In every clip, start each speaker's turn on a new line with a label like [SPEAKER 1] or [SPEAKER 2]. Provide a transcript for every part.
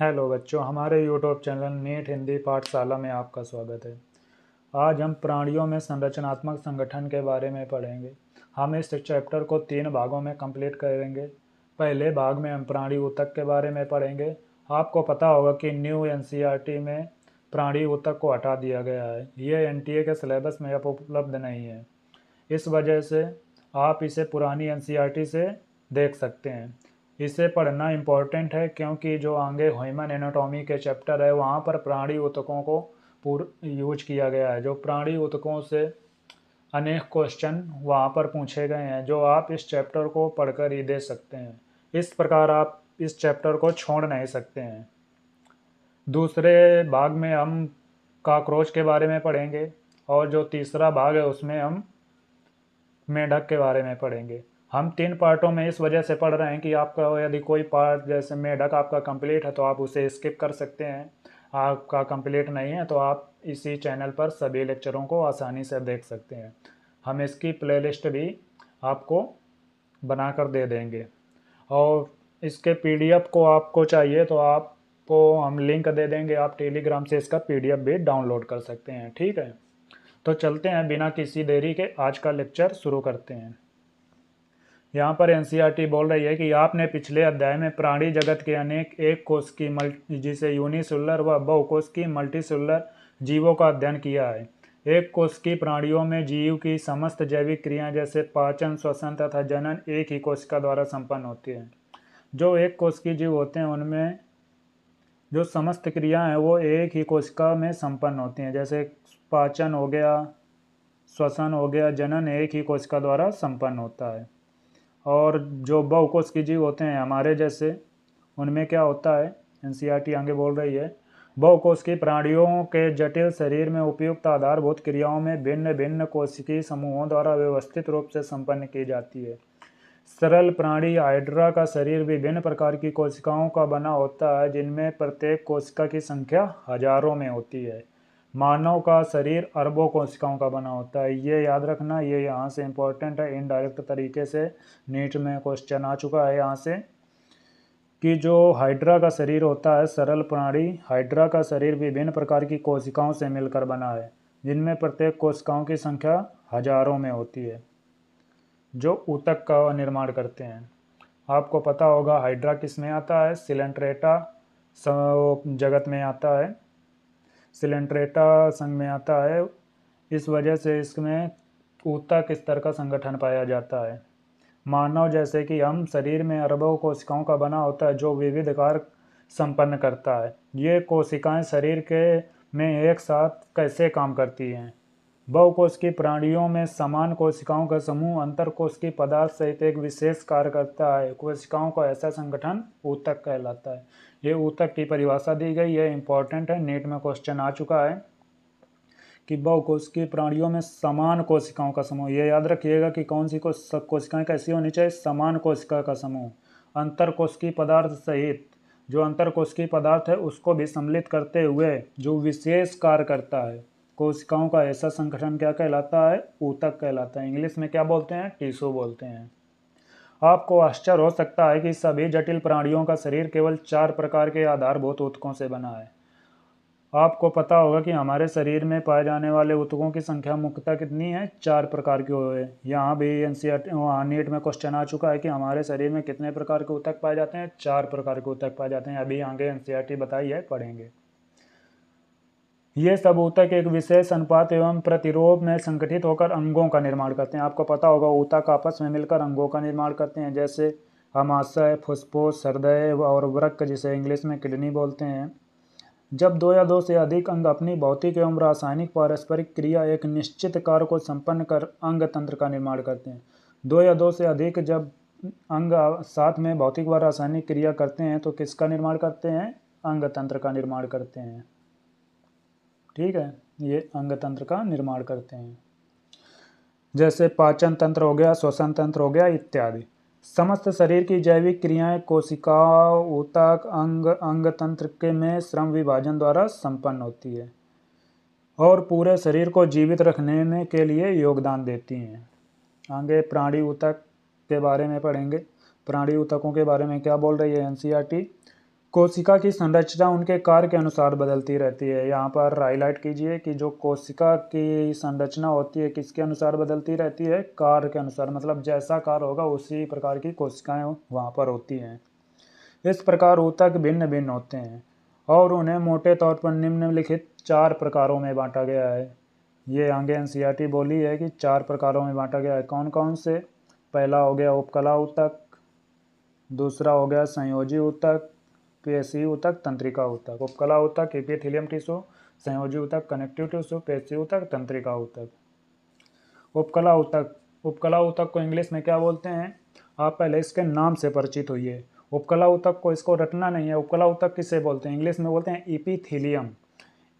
[SPEAKER 1] Hello बच्चों, हमारे YouTube channel NEET Hindi पाठशाला में आपका स्वागत है। आज हम प्राणियों में संरचनात्मक संगठन के बारे में पढ़ेंगे। हम इस चैप्टर को 3 भागों में कंप्लीट करेंगे। पहले भाग में हम प्राणी ऊतक के बारे में पढ़ेंगे। आपको पता होगा कि न्यू एनसीईआरटी में प्राणी ऊतक को हटा दिया गया है। ये एनटीए के सिलेबस में अब उपलब्ध नहीं है। इस वजह से आप इसे पुरानी एनसीईआरटी से देख सकते हैं। इसे पढ़ना इम्पोर्टेंट है क्योंकि जो आगे ह्यूमन एनाटॉमी के चैप्टर है वहाँ पर प्राणी ऊतकों को यूज किया गया है। जो प्राणी ऊतकों से अनेक क्वेश्चन वहाँ पर पूछे गए हैं जो आप इस चैप्टर को पढ़कर ही दे सकते हैं। इस प्रकार आप इस चैप्टर को छोड़ नहीं सकते हैं। दूसरे भाग में हम कॉकरोच के बारे में पढ़ेंगे और जो तीसरा भाग है उसमें हम मेंढक के बारे में पढ़ेंगे। हम 3 पार्टों में इस वजह से पढ़ रहे हैं कि आपका यदि कोई पार्ट जैसे मेंढक आपका कंप्लीट है तो आप उसे स्किप कर सकते हैं। आपका कंप्लीट नहीं है तो आप इसी चैनल पर सभी लेक्चरों को आसानी से देख सकते हैं। हम इसकी प्लेलिस्ट भी आपको बनाकर दे देंगे और इसके पीडीएफ को आपको चाहिए तो आपको हम लिंक दे देंगे। आप टेलीग्राम से इसका पीडीएफ भी डाउनलोड कर सकते हैं। ठीक है, तो चलते हैं, बिना किसी देरी के आज का लेक्चर शुरू करते हैं। यहाँ पर एनसीईआरटी बोल रही है कि आपने पिछले अध्याय में प्राणी जगत के अनेक एक कोश की जिसे यूनिसेलुलर व बहुकोश की मल्टीसेलुलर जीवों का अध्ययन किया है। एक कोश की प्राणियों में जीव की समस्त जैविक क्रियाएं जैसे पाचन, श्वसन तथा जनन एक ही कोशिका द्वारा संपन्न होती है। जो एक कोश की जीव होते हैं उनमें जो समस्त क्रियाएं हैं वो एक ही कोशिका में संपन्न होती हैं। जैसे पाचन हो गया, श्वसन हो गया, जनन एक ही कोशिका द्वारा संपन्न होता है। और जो बहुकोश की जीव होते हैं हमारे जैसे, उनमें क्या होता है, एनसीईआरटी आगे बोल रही है, बहुकोश की प्राणियों के जटिल शरीर में उपयुक्त आधारभूत क्रियाओं में भिन्न भिन्न कोशिकीय समूहों द्वारा व्यवस्थित रूप से संपन्न की जाती है। सरल प्राणी हाइड्रा का शरीर विभिन्न प्रकार की कोशिकाओं का बना होता है जिनमें प्रत्येक कोशिका की संख्या हजारों में होती है। मानव का शरीर अरबों कोशिकाओं का बना होता है। ये याद रखना, ये यहाँ से इम्पोर्टेंट है। इनडायरेक्ट तरीके से नीट में क्वेश्चन आ चुका है यहाँ से कि जो हाइड्रा का शरीर होता है, सरल प्राणी हाइड्रा का शरीर विभिन्न प्रकार की कोशिकाओं से मिलकर बना है जिनमें प्रत्येक कोशिकाओं की संख्या हजारों में होती है जो ऊतक का निर्माण करते हैं। आपको पता होगा हाइड्रा किस में आता है, सिलेंट्रेटा जगत में आता है, सिलेंट्रेटा संघ में आता है। इस वजह से इसमें ऊतक स्तर का संगठन पाया जाता है। मानव जैसे कि हम शरीर में अरबों कोशिकाओं का बना होता है जो विविध कार्य संपन्न करता है। ये कोशिकाएं शरीर के में एक साथ कैसे काम करती हैं। बहुकोशिकीय प्राणियों में समान कोशिकाओं का समूह अंतरकोशिकीय पदार्थ सहित एक विशेष कार्य करता है। कोशिकाओं का ऐसा संगठन ऊतक कहलाता है। ये ऊतक की परिभाषा दी गई है, इंपॉर्टेंट है, नीट में क्वेश्चन आ चुका है कि बहुकोशिकीय प्राणियों में समान कोशिकाओं का समूह। ये याद रखिएगा कि कौन सी कोशिकाएं कैसी होनी चाहिए, समान कोशिका का समूह अंतरकोशिकीय पदार्थ सहित। जो अंतरकोशिकीय पदार्थ है उसको भी सम्मिलित करते हुए जो विशेष कार्य करता है। कोशिकाओं का ऐसा संगठन क्या कहलाता है, ऊतक कहलाता है। इंग्लिश में क्या बोलते हैं, टिश्यू बोलते हैं। आपको आश्चर्य हो सकता है कि सभी जटिल प्राणियों का शरीर केवल 4 प्रकार के आधारभूत ऊतकों से बना है। आपको पता होगा कि हमारे शरीर में पाए जाने वाले ऊतकों की संख्या मुख्यतः कितनी है, 4 प्रकार की है। यहाँ भी एनसीईआरटी नीट में क्वेश्चन आ चुका है कि हमारे शरीर में कितने प्रकार के ऊतक पाए जाते हैं, 4 प्रकार के ऊतक पाए जाते हैं। अभी आगे एनसीईआरटी बताई है, पढ़ेंगे। ये सब ऊतक एक विशेष अनुपात एवं प्रतिरोध में संगठित होकर अंगों का निर्माण करते हैं। आपको पता होगा ऊतक आपस में मिलकर अंगों का निर्माण करते हैं, जैसे आमाशय, फुस्फुस, हृदय और वृक्क, जिसे इंग्लिश में किडनी बोलते हैं। जब 2 या 2 से अधिक अंग अपनी भौतिक एवं रासायनिक पारस्परिक क्रिया एक निश्चित कार्य को संपन्न कर अंग तंत्र का निर्माण करते हैं। 2 या 2 से अधिक जब अंग साथ में भौतिक व रासायनिक क्रिया करते हैं तो किसका निर्माण करते हैं, अंग तंत्र का निर्माण करते हैं। ठीक है, ये अंग तंत्र का निर्माण करते हैं, जैसे पाचन तंत्र हो गया, श्वसन तंत्र हो गया इत्यादि। समस्त शरीर की जैविक क्रियाएं कोशिका, ऊतक, अंग तंत्र के में श्रम विभाजन द्वारा संपन्न होती है और पूरे शरीर को जीवित रखने में के लिए योगदान देती हैं। आगे प्राणी ऊतक के बारे में पढ़ेंगे। प्राणी ऊतकों के बारे में क्या बोल रही है एनसीईआरटी, कोशिका की संरचना उनके कार्य के अनुसार बदलती रहती है। यहाँ पर हाईलाइट कीजिए कि जो कोशिका की संरचना होती है किसके अनुसार बदलती रहती है, कार्य के अनुसार, मतलब जैसा कार्य होगा उसी प्रकार की कोशिकाएं वहाँ पर होती हैं। इस प्रकार ऊतक भिन्न भिन्न होते हैं और उन्हें मोटे तौर पर निम्नलिखित 4 प्रकारों में बांटा गया है। ये आगे एनसीईआरटी बोली है कि 4 प्रकारों में बांटा गया है। कौन कौन से? पहला हो गया उपकला ऊतक, दूसरा हो गया संयोजी ऊतक, पेशी ऊतक, तंत्रिका ऊतक। उपकला ऊतक एपिथेलियम टिश्यू, संयोजी ऊतक कनेक्टिव टिश्यू, पेशी ऊतक तंत्रिका ऊतक। उपकला ऊतक, उपकला ऊतक को इंग्लिश में क्या बोलते हैं? आप पहले इसके नाम से परिचित होइए। उपकला ऊतक को इसको रटना नहीं है। उपकला ऊतक किसे बोलते हैं? इंग्लिश में बोलते हैं एपिथेलियम।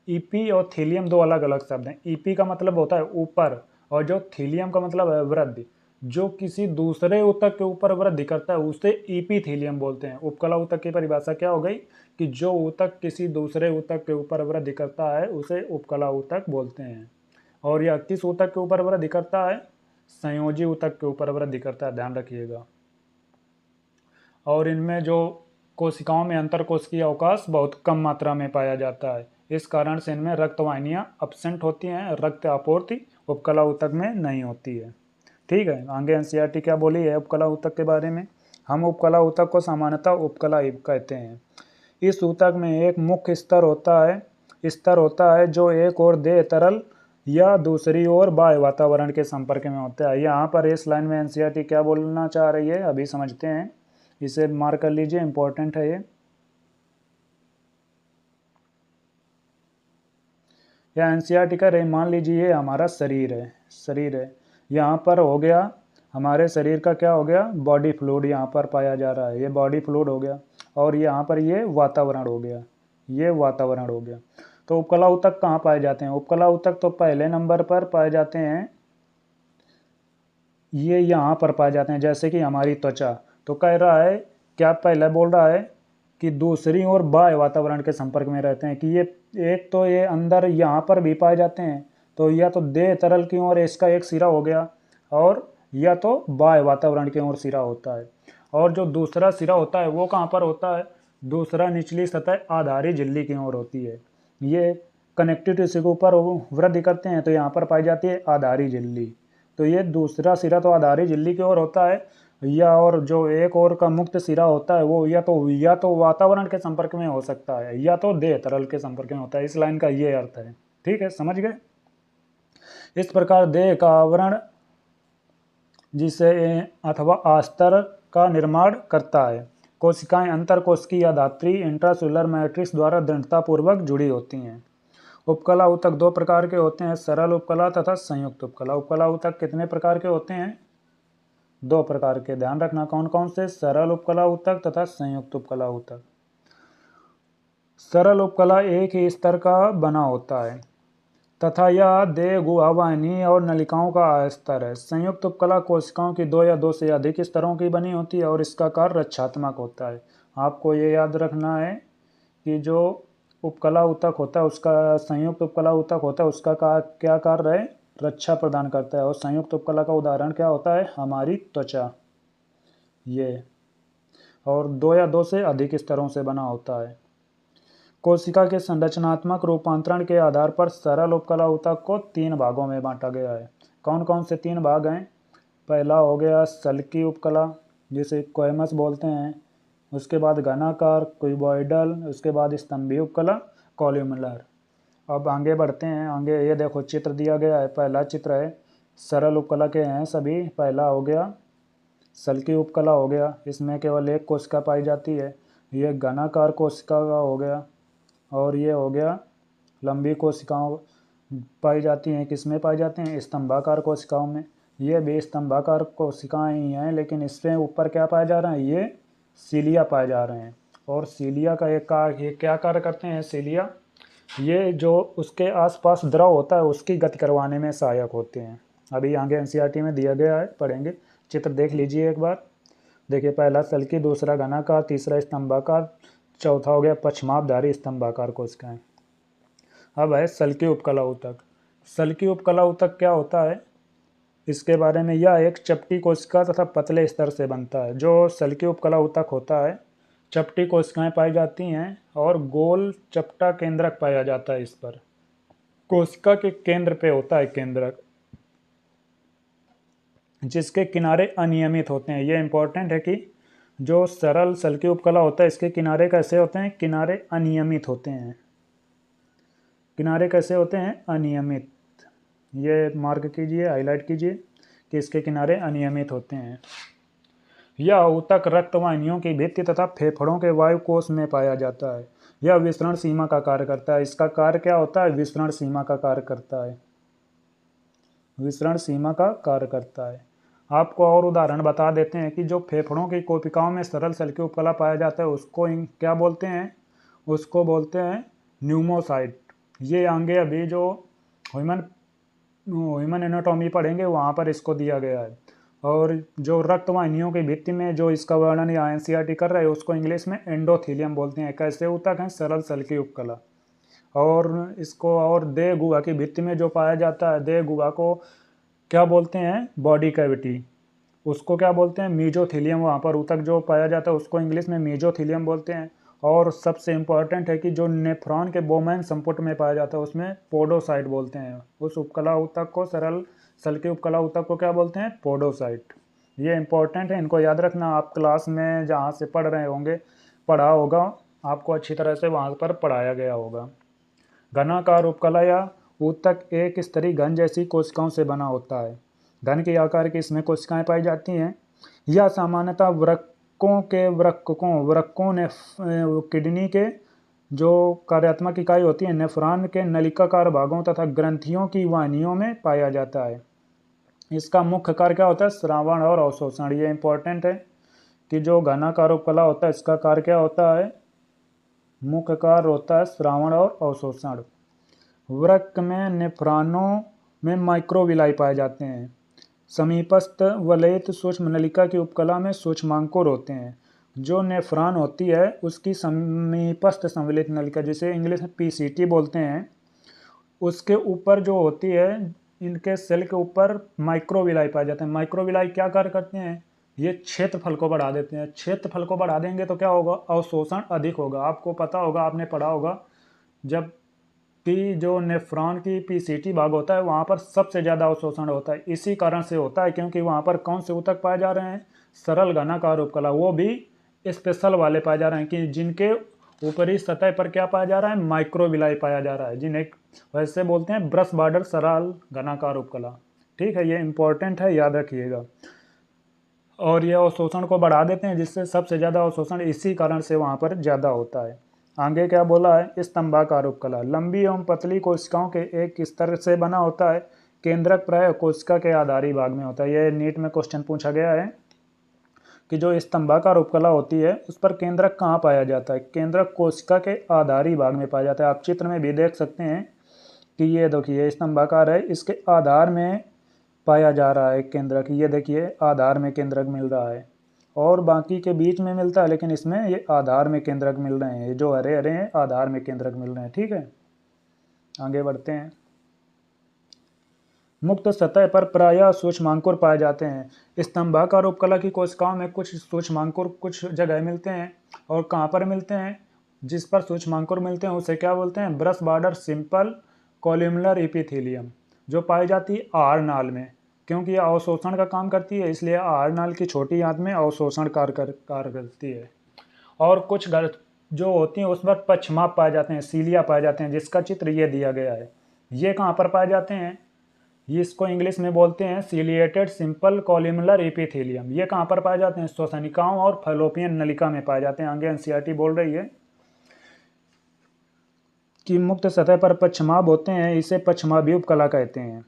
[SPEAKER 1] ईपी और थीलियम दो अलग अलग शब्द हैं। ईपी का मतलब होता है ऊपर और जो थीलियम का मतलब है वृद्धि। जो किसी दूसरे ऊतक के ऊपर वृद्धि करता है उसे ईपीथीलियम बोलते हैं। उपकला ऊतक की परिभाषा क्या हो गई कि जो ऊतक किसी दूसरे ऊतक के ऊपर वृद्धि करता है उसे उपकला ऊतक बोलते हैं। और यह किस ऊतक के ऊपर वृद्धि करता है? संयोजी ऊतक के ऊपर वृद्धि करता है, ध्यान रखिएगा। और इनमें जो कोशिकाओं में अंतर कोशिकीय अवकाश बहुत कम मात्रा में पाया जाता है। इस कारण से इनमें रक्तवाहिनियां अब्सेंट होती हैं, रक्त आपूर्ति उपकला ऊतक में नहीं होती है। ठीक है, आगे एनसीईआरटी क्या बोली है उपकला ऊतक के बारे में? हम उपकला ऊतक को सामान्यतः उपकला कहते हैं। इस ऊतक में एक मुख्य स्तर होता है जो एक और देह तरल या दूसरी ओर बाह्य वातावरण के संपर्क में होता है। यहाँ पर इस लाइन में एनसीईआरटी क्या बोलना चाह रही है अभी समझते हैं। इसे मार्क कर लीजिए, इंपॉर्टेंट है ये। या एनसीईआरटी का मान लीजिए ये हमारा शरीर है। यहाँ पर हो गया हमारे शरीर का क्या हो गया? बॉडी फ्लूइड यहाँ पर पाया जा रहा है। ये बॉडी फ्लूइड हो गया और यहाँ पर ये वातावरण हो गया, ये वातावरण हो गया। तो उपकला ऊतक कहाँ पाए जाते हैं? उपकला ऊतक तो पहले नंबर पर पाए जाते हैं, ये यहाँ पर पाए जाते हैं। जैसे कि हमारी त्वचा, तो कह रहा है क्या पहले बोल रहा है कि दूसरी ओर बाह्य वातावरण के संपर्क में रहते हैं, कि ये एक तो ये अंदर यहाँ पर भी पाए जाते हैं। तो या तो देह तरल की ओर इसका एक सिरा हो गया और या तो बाह्य वातावरण की ओर सिरा होता है। और जो दूसरा सिरा होता है वो कहाँ पर होता है? दूसरा निचली सतह आधारी झिल्ली की ओर होती है। ये कनेक्टिव टिश्यू के ऊपर वृद्धि करते हैं तो यहाँ पर पाई जाती है आधारी झिल्ली। तो ये दूसरा सिरा तो आधारी झिल्ली की ओर होता है, या और जो एक और का मुक्त सिरा होता है वो या तो वातावरण के संपर्क में हो सकता है या तो देह तरल के संपर्क में होता है। इस लाइन का ये अर्थ है। ठीक है, समझ गए? इस प्रकार देह का आवरण जिसे अथवा आस्तर का निर्माण करता है। कोशिकाएं अंतर कोशिकीय या धात्री इंट्रासेलुलर मैट्रिक्स द्वारा दृढ़तापूर्वक जुड़ी होती हैं। उपकला ऊतक 2 प्रकार के होते हैं, सरल उपकला तथा संयुक्त उपकला। उपकला ऊतक कितने प्रकार के होते हैं? 2 प्रकार के, ध्यान रखना कौन कौन से? सरल उपकला ऊतक तथा संयुक्त उपकला ऊतक। सरल उपकला एक ही स्तर का बना होता है तथा यह देह गुहावाहिनी और नलिकाओं का स्तर है। संयुक्त उपकला कोशिकाओं की 2 या 2 से अधिक स्तरों की बनी होती है और इसका कार्य रक्षात्मक होता है। आपको ये याद रखना है कि जो उपकला ऊतक होता है उसका, संयुक्त उपकला ऊतक होता है उसका क्या कार्य है? रक्षा प्रदान करता है। और संयुक्त उपकला का उदाहरण क्या होता है? हमारी त्वचा। ये और 2 या 2 से अधिक स्तरों से बना होता है। कोशिका के संरचनात्मक रूपांतरण के आधार पर सरल उपकला ऊतक को 3 भागों में बांटा गया है। कौन कौन से 3 भाग हैं? पहला हो गया सल्की उपकला जिसे क्वेमस बोलते हैं, उसके बाद घनाकार क्यूबॉइडल, उसके बाद स्तंभी उपकला कॉलम्युलर। अब आगे बढ़ते हैं। आगे ये देखो चित्र दिया गया है। पहला चित्र है, सरल उपकला के हैं सभी। पहला हो गया सल्की उपकला हो गया, इसमें केवल एक कोशिका पाई जाती है। ये घनाकार कोशिका का हो गया और ये हो गया लंबी कोशिकाओं पाई जाती हैं। किसमें पाई जाती हैं? स्तंभाकार कोशिकाओं में। ये भी स्तंभाकार कोशिकाएं ही हैं, लेकिन इसमें ऊपर क्या पाया जा रहा है? ये सीलिया पाए जा रहे हैं। और सीलिया का एक कार्य, ये क्या कार्य करते हैं सीलिया? ये जो उसके आसपास द्रव होता है उसकी गति करवाने में सहायक होते हैं। अभी आगे एनसीईआरटी में दिया गया है, पढ़ेंगे। चित्र देख लीजिए एक बार। देखिए, पहला सल्की, दूसरा घनाकार, तीसरा स्तंभाकार, चौथा हो गया पश्चिमावधारी स्तंभाकार कोशिकाएं। अब है सल्की उपकला ऊतक। सल्की उपकला ऊतक क्या होता है इसके बारे में? यह एक चपटी कोशिका तथा पतले स्तर से बनता है। जो सल्की उपकला ऊतक होता है चपटी कोशिकाएं पाई जाती हैं और गोल चपटा केंद्रक पाया जाता है। इस पर कोशिका के केंद्र पे होता है केंद्रक, जिसके किनारे अनियमित होते हैं। ये इंपॉर्टेंट है कि जो सरल सल्की उपकला होता है इसके किनारे कैसे होते हैं, किनारे अनियमित होते हैं। किनारे कैसे होते हैं, अनियमित। ये मार्क कीजिए, हाईलाइट कीजिए कि इसके किनारे अनियमित होते हैं। यह ऊतक रक्तवाहिनियों की भित्ति तथा फेफड़ों के वायु कोष में पाया जाता है। यह विसरण सीमा का कार्य करता है। इसका कार्य क्या होता है, विसरण सीमा का कार्य करता है। विसरण सीमा का कार्य करता है। आपको और उदाहरण बता देते हैं कि जो फेफड़ों की कोशिकाओं में सरल सल्की उपकला पाया जाता है उसको क्या बोलते हैं, उसको बोलते हैं न्यूमोसाइट। ये आगे अभी जो ह्यूमन एनाटॉमी पढ़ेंगे वहाँ पर इसको दिया गया है। और जो रक्तवाहिनियों की भित्ति में जो इसका वर्णन या एनसीईआरटी कर रहे हैं उसको इंग्लिश में एंडोथीलियम बोलते हैं। कैसे ऊतक हैं, सरल सल्की उपकला। और इसको और देह गुहा की भित्ति में जो पाया जाता है, देह गुहा को क्या बोलते हैं, बॉडी कैविटी, उसको क्या बोलते हैं, मीजोथीलियम। वहाँ पर ऊतक जो पाया जाता है उसको इंग्लिश में मीजोथीलियम बोलते हैं। और सबसे इम्पॉर्टेंट है कि जो नेफ्रॉन के बोमैन संपुट में पाया जाता है उसमें पोडोसाइट बोलते हैं। उस उपकला ऊतक को, सरल सल्की उपकला ऊतक को क्या बोलते हैं, पोडोसाइट। ये इंपॉर्टेंट है, इनको याद रखना। आप क्लास में जहाँ से पढ़ रहे होंगे, पढ़ा होगा आपको अच्छी तरह से, वहाँ पर पढ़ाया गया होगा। घनाकार उपकला या ऊतक एक स्तरीय घन जैसी कोशिकाओं से बना होता है। घन के आकार की इसमें कोशिकाएं पाई जाती हैं। यह सामान्यतः वृक्कों ने किडनी के जो कार्यात्मक इकाई होती है, नेफ्रॉन के नलिकाकार भागों तथा ग्रंथियों की वाहिनियों में पाया जाता है। इसका मुख्य कार्य क्या होता है, स्रावण और अवशोषण। ये इंपॉर्टेंट है कि जो घनाकार उपकला होता है इसका कार्य क्या होता है, मुख्य कार्य होता है स्रावण और अवशोषण। वृक्क में नेफ्रॉनों में माइक्रोविलाई पाए जाते हैं। समीपस्थ वलयित सूक्ष्म नलिका की उपकला में सूक्ष्मांकुर होते हैं। जो नेफ्रॉन होती है उसकी समीपस्थ संवलित नलिका, जिसे इंग्लिश में पीसीटी बोलते हैं, उसके ऊपर जो होती है, इनके सेल के ऊपर माइक्रोविलाई पाए जाते हैं। माइक्रोविलाई क्या कार्य करते हैं, ये क्षेत्रफल को बढ़ा देते हैं। क्षेत्रफल को बढ़ा देंगे तो क्या होगा, अवशोषण अधिक होगा। आपको पता होगा, आपने पढ़ा होगा, जब कि जो नेफ्रॉन की पीसीटी भाग होता है वहाँ पर सबसे ज़्यादा अवशोषण होता है। इसी कारण से होता है क्योंकि वहाँ पर कौन से ऊतक पाए जा रहे हैं, सरल घनाकार उपकला, वो भी स्पेशल वाले पाए जा रहे हैं कि जिनके ऊपरी सतह पर क्या पाया जा रहा है, माइक्रोविलाई पाया जा रहा है, जिन्हें वैसे बोलते हैं ब्रश बॉर्डर सरल घनाकार उपकला। ठीक है, ये इंपॉर्टेंट है, याद रखिएगा। और ये अवशोषण को बढ़ा देते हैं, जिससे सबसे ज़्यादा अवशोषण इसी कारण से वहाँ पर ज़्यादा होता है। आगे क्या बोला है, स्तंभाकार उपकला लंबी एवं पतली कोशिकाओं के एक स्तर से बना होता है। केंद्रक प्राय कोशिका के आधारी भाग में होता है। यह नीट में क्वेश्चन पूछा गया है कि जो स्तंभाकार उपकला होती है उस पर केंद्रक कहाँ पाया जाता है। केंद्रक कोशिका के आधारी भाग में पाया जाता है। आप चित्र में भी देख सकते हैं कि ये देखिए स्तंभाकार है, इसके आधार में पाया जा रहा है केंद्रक। ये देखिए आधार में केंद्रक मिल रहा है, और बाकी के बीच में मिलता है, लेकिन इसमें ये आधार में केंद्रक मिल रहे हैं। ये जो हरे हरे हैं आधार में केंद्रक मिल रहे हैं। ठीक है, आगे बढ़ते हैं। मुक्त सतह पर प्रायः सूक्ष्मांकुर पाए जाते हैं। स्तंभाकार उपकला की कोशिकाओं में कुछ सूक्ष्मांकुर कुछ जगह मिलते हैं। और कहाँ पर मिलते हैं, जिस पर सूक्ष्मांकुर मिलते हैं उसे क्या बोलते हैं, ब्रश बॉर्डर सिंपल कॉलम्युलर एपिथेलियम, जो पाई जाती है आहार नाल में। क्योंकि यह अवशोषण का काम करती है, इसलिए आहार नाल की छोटी आंत में अवशोषण कार्य करती है। और कुछ जो होती हैं उस पर पक्षमाप पाए जाते हैं, सीलिया पाए जाते हैं, जिसका चित्र ये दिया गया है। ये कहाँ पर पाए जाते हैं, ये इसको इंग्लिश में बोलते हैं सीलिएटेड सिंपल कॉलम्युलर एपिथेलियम। ये कहाँ पर पाए जाते हैं, श्वसनिकाओं और फैलोपियन नलिका में पाए जाते हैं। आगे एनसीईआरटी बोल रही है कि मुक्त सतह पर पक्षमाभ होते हैं, इसे पक्षमाभी उपकला कहते हैं।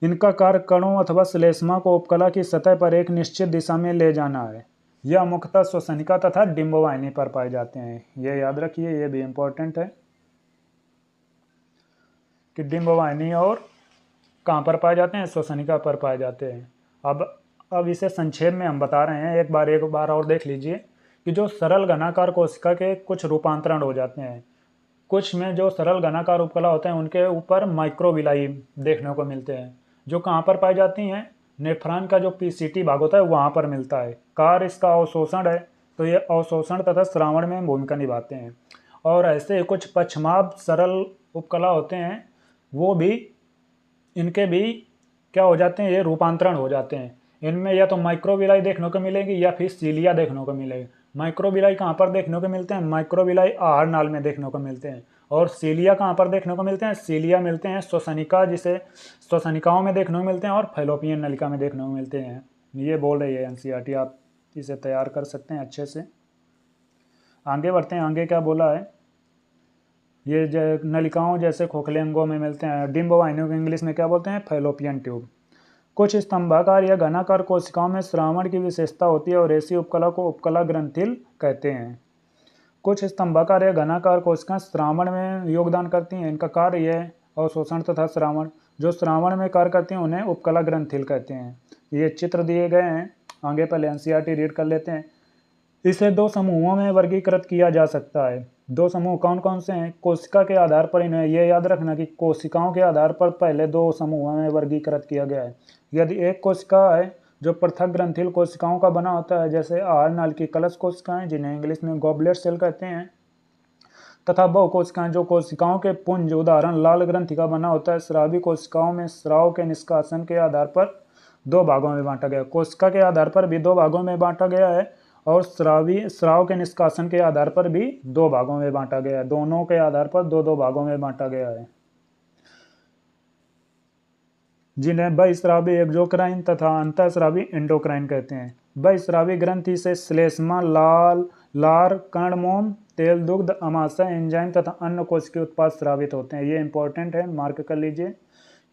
[SPEAKER 1] इनका कार्य कणों अथवा श्लेष्मा को उपकला की सतह पर एक निश्चित दिशा में ले जाना है। यह मुख्यतः श्वसनिका तथा डिंबवाहिनी पर पाए जाते हैं। यह याद रखिए, यह भी इंपॉर्टेंट है कि डिंबवाहिनी और कहाँ पर पाए जाते हैं, श्वसनिका पर पाए जाते हैं। अब इसे संक्षेप में हम बता रहे हैं, एक बार और देख लीजिए कि जो सरल घनाकार कोशिका के कुछ रूपांतरण हो जाते हैं। कुछ में जो सरल घनाकार उपकला होते हैं उनके ऊपर माइक्रोविलाई देखने को मिलते हैं, जो कहाँ पर पाई जाती हैं, नेफ्रॉन का जो पीसीटी भाग होता है वहाँ पर मिलता है। कार्य इसका अवशोषण है। तो ये अवशोषण तथा श्रावण में भूमिका निभाते हैं। और ऐसे कुछ पक्षमाभ सरल उपकला होते हैं, वो भी इनके भी क्या हो जाते हैं, ये रूपांतरण हो जाते हैं। इनमें या तो माइक्रोविलाई देखने को मिलेगी या फिर सीलिया देखने को मिलेगी। माइक्रोविलाई कहाँ पर देखने को मिलते हैं? माइक्रोविलाई आहार नाल में देखने को मिलते हैं। और सीलिया कहाँ पर देखने को मिलते हैं? सीलिया मिलते हैं श्वसनिका, जिसे श्वसनिकाओं में देखने को मिलते हैं, और फैलोपियन नलिका में देखने को मिलते हैं। ये बोल रही है एनसीईआरटी, आप इसे तैयार कर सकते हैं अच्छे से। आगे बढ़ते हैं, आगे क्या बोला है। ये नलिकाओं जैसे खोखले अंगों में मिलते हैं। डिम्ब वाहिनियों को इंग्लिश में क्या बोलते हैं? Fallopian tube. कुछ स्तंभाकार या घनाकार कोशिकाओं में श्रावण की विशेषता होती है और ऐसी उपकला को उपकला ग्रंथिल कहते हैं। कुछ स्तंभाकार या घनाकार कोशिकाएं श्रावण में योगदान करती हैं। इनका कार्य यह अवशोषण तथा श्रावण। जो श्रावण में कार्य करती हैं उन्हें उपकला ग्रंथिल कहते हैं। ये चित्र दिए गए हैं, आगे पहले एनसीईआरटी रीड कर लेते हैं। इसे दो समूहों में वर्गीकृत किया जा सकता है। दो समूह कौन कौन से हैं? कोशिका के आधार पर इन्हें यह याद रखना कि कोशिकाओं के आधार पर पहले दो समूहों में वर्गीकृत किया गया है। यदि एक कोशिका है जो पृथक ग्रंथिल कोशिकाओं का बना होता है, जैसे आहार नाल की कलश कोशिकाएं, जिन्हें इंग्लिश में गॉबलेट सेल कहते हैं, तथा बहु कोशिकाएं जो कोशिकाओं के पुंज, उदाहरण लाल ग्रंथि का बना होता है। स्रावी कोशिकाओं में स्राव के निष्कासन के आधार पर दो भागों में बांटा गया। कोशिका के आधार पर भी दो भागों में बांटा गया है और स्राव के निष्कासन के आधार पर भी दो भागों में बांटा गया है। दोनों के आधार पर दो दो भागों में बांटा गया है, जिन्हें बहिस्रावी एक्सोक्राइन तथा अंतःस्रावी एंडोक्राइन कहते हैं। बहिस्रावी ग्रंथि से श्लेष्मा, लार, कर्णमोम, तेल, दुग्ध, अमाशय, एंजाइम तथा अन्य कोशिकीय उत्पाद स्रावित होते हैं। ये इंपॉर्टेंट है, मार्क कर लीजिए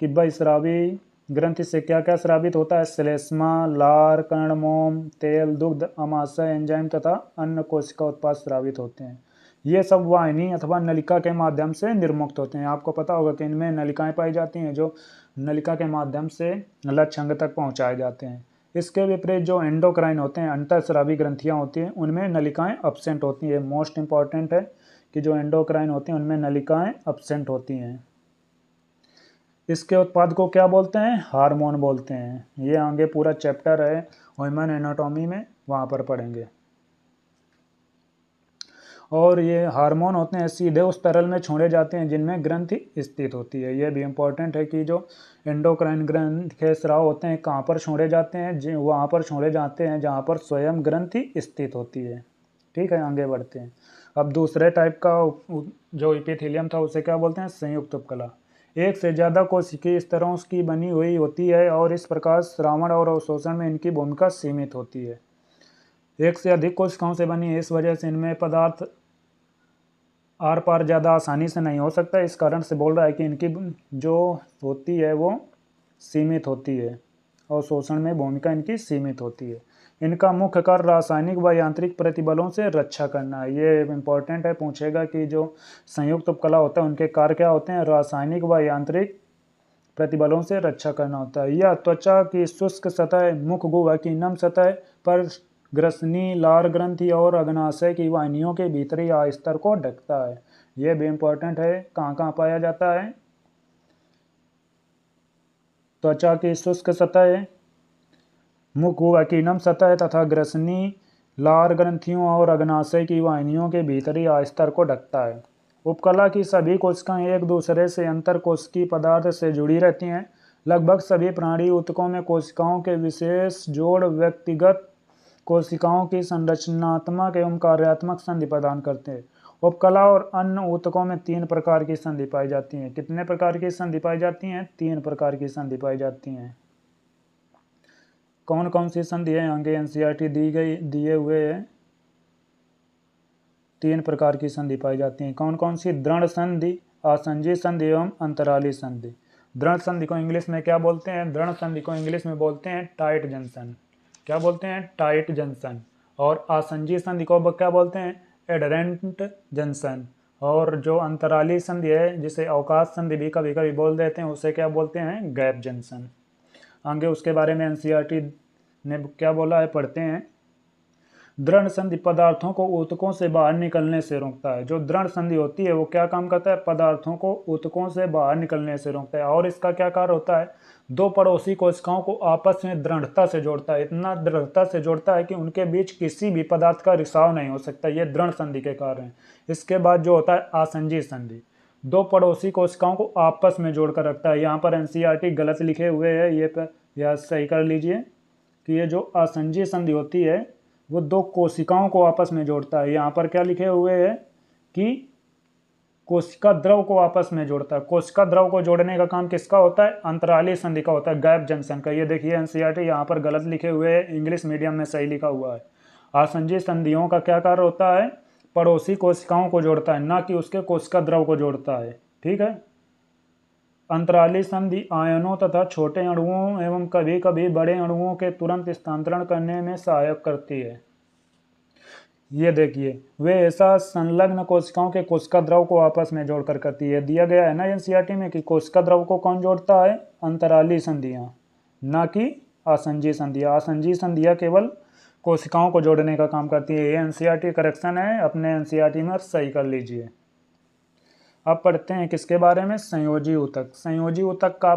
[SPEAKER 1] कि बहिस्रावी ग्रंथि से क्या क्या स्रावित होता है? श्लेष्मा, लार, कर्णमोम, तेल, दुग्ध, अमाशय, एंजाइम तथा अन्य कोशिका उत्पाद स्रावित होते हैं। ये सब वाहिनी अथवा नलिका के माध्यम से निर्मुक्त होते हैं। आपको पता होगा कि इनमें नलिकाएं पाई जाती हैं जो नलिका के माध्यम से लक्ष्य अंग तक पहुंचाए जाते हैं। इसके विपरीत जो एंडोक्राइन होते हैं, अंतःस्रावी ग्रंथियां होती हैं, उनमें नलिकाएं अब्सेंट होती हैं। मोस्ट इंपॉर्टेंट है कि जो एंडोक्राइन होते हैं उनमें नलिकाएं अब्सेंट होती हैं। इसके उत्पाद को क्या बोलते हैं? हार्मोन बोलते हैं। ये आगे पूरा चैप्टर है ह्यूमन एनाटॉमी में, वहाँ पर पढ़ेंगे। और ये हार्मोन होते हैं सीधे उस तरल में छोड़े जाते हैं जिनमें ग्रंथि स्थित होती है। ये भी इम्पोर्टेंट है कि जो एंडोक्राइन ग्रंथि के स्राव होते हैं कहाँ पर छोड़े जाते हैं? वहाँ पर छोड़े जाते हैं जहाँ पर स्वयं ग्रंथि स्थित होती है। ठीक है, आगे बढ़ते हैं। अब दूसरे टाइप का जो एपिथेलियम था उसे क्या बोलते हैं? संयुक्त उपकला। एक से ज़्यादा कोशिकीय स्तरों की बनी हुई होती है और इस प्रकार श्रावण और अवशोषण में इनकी भूमिका सीमित होती है। एक से अधिक कोशिकाओं से बनी है, इस वजह से इनमें पदार्थ आर पार ज़्यादा आसानी से नहीं हो सकता। इस कारण से बोल रहा है कि इनकी जो होती है वो सीमित होती है और शोषण में भूमिका इनकी सीमित होती है। इनका मुख्य कार्य रासायनिक व यांत्रिक प्रतिबलों से रक्षा करना है। ये इम्पोर्टेंट है, पूछेगा कि जो संयुक्त उपकला होता है उनके कार्य क्या होते हैं? रासायनिक व यांत्रिक प्रतिबलों से रक्षा करना होता है। यह त्वचा की शुष्क सतह, मुख गुहा की नम सतह पर ग्रसनी, लार ग्रंथि और अग्नाशय की वाहिनियों के भीतरी आस्तर को ढकता है। यह भी इम्पोर्टेंट है, कहाँ कहाँ पाया जाता है? त्वचा की शुष्क सतह, मुख गुहा की नम सतह तथा ग्रसनी, लार ग्रंथियों और अग्नाशय की वाहिनियों के भीतरी आस्तर को ढकता है। उपकला की सभी कोशिकाएं एक दूसरे से अंतर कोशिकीय पदार्थ से जुड़ी रहती हैं। लगभग सभी प्राणी ऊतकों में कोशिकाओं के विशेष जोड़ व्यक्तिगत कोशिकाओं की संरचनात्मक एवं कार्यात्मक संधि प्रदान करते हैं। उपकला और अन्य ऊतकों में 3 प्रकार की संधि पाई जाती हैं। कितने प्रकार की संधि पाई जाती हैं? 3 प्रकार की संधि पाई जाती हैं। कौन कौन सी संधि है? आगे एनसीईआरटी दिए हुए है। 3 प्रकार की संधि पाई जाती हैं। कौन कौन सी? दृढ़ संधि, आसंजी संधि एवं अंतराली संधि। दृढ़ संधि को इंग्लिश में क्या बोलते हैं? दृढ़ संधि को इंग्लिश में बोलते हैं टाइट जंक्शन। क्या बोलते हैं? Tight junction. और आसंजी संधि को क्या बोलते हैं? Adherent junction. और जो अंतराली संधि है, जिसे अवकाश संधि भी कभी कभी बोल देते हैं, उसे क्या बोलते हैं? Gap junction. आगे उसके बारे में एनसीईआरटी ने क्या बोला है, पढ़ते हैं। दृढ़ संधि पदार्थों को ऊतकों से बाहर निकलने से रोकता है। जो दृढ़ संधि होती है वो क्या काम करता है, पदार्थों को ऊतकों से बाहर निकलने से रोकता है। और इसका क्या कार्य होता है, दो पड़ोसी कोशिकाओं को आपस में दृढ़ता से जोड़ता है, इतना दृढ़ता से जोड़ता है कि उनके बीच किसी भी पदार्थ का रिसाव नहीं हो सकता। ये दृढ़ संधि के कार्य हैं। इसके बाद जो होता है आसंजी संधि, दो पड़ोसी कोशिकाओं को आपस में जोड़कर रखता है। यहाँ पर एनसीईआरटी गलत लिखे हुए हैं, ये पर या सही कर लीजिए कि ये जो आसंजी संधि होती है वो दो कोशिकाओं को आपस में जोड़ता है। यहाँ पर क्या लिखे हुए हैं कि कोशिका द्रव को आपस में जोड़ता है। कोशिका द्रव को जोड़ने का काम किसका होता है, अंतराली संधि का होता है, गैप जंक्शन का। ये देखिए एनसीईआरटी यहाँ पर गलत लिखे हुए हैं, इंग्लिश मीडियम में सही लिखा हुआ है। आसंजी संधियों का क्या कार्य होता है, पड़ोसी कोशिकाओं को जोड़ता है, ना कि उसके कोशिका द्रव को जोड़ता है। ठीक है। अंतराली संधि आयनों तथा छोटे अणुओं एवं कभी कभी बड़े अणुओं के तुरंत स्थानांतरण करने में सहायक करती है। ये देखिए वे ऐसा संलग्न कोशिकाओं के कोशिका द्रव को आपस में जोड़कर करती है। दिया गया है ना एनसीईआरटी में कि कोशिका द्रव को कौन जोड़ता है, अंतराली संधियां, ना कि आसंजी संधियां। आसंजी संधियां केवल कोशिकाओं को जोड़ने का काम करती है। ये एनसीईआरटी करेक्शन है, अपने एनसीईआरटी में सही कर लीजिए। अब पढ़ते हैं किसके बारे में, संयोजी ऊतक। संयोजी ऊतक का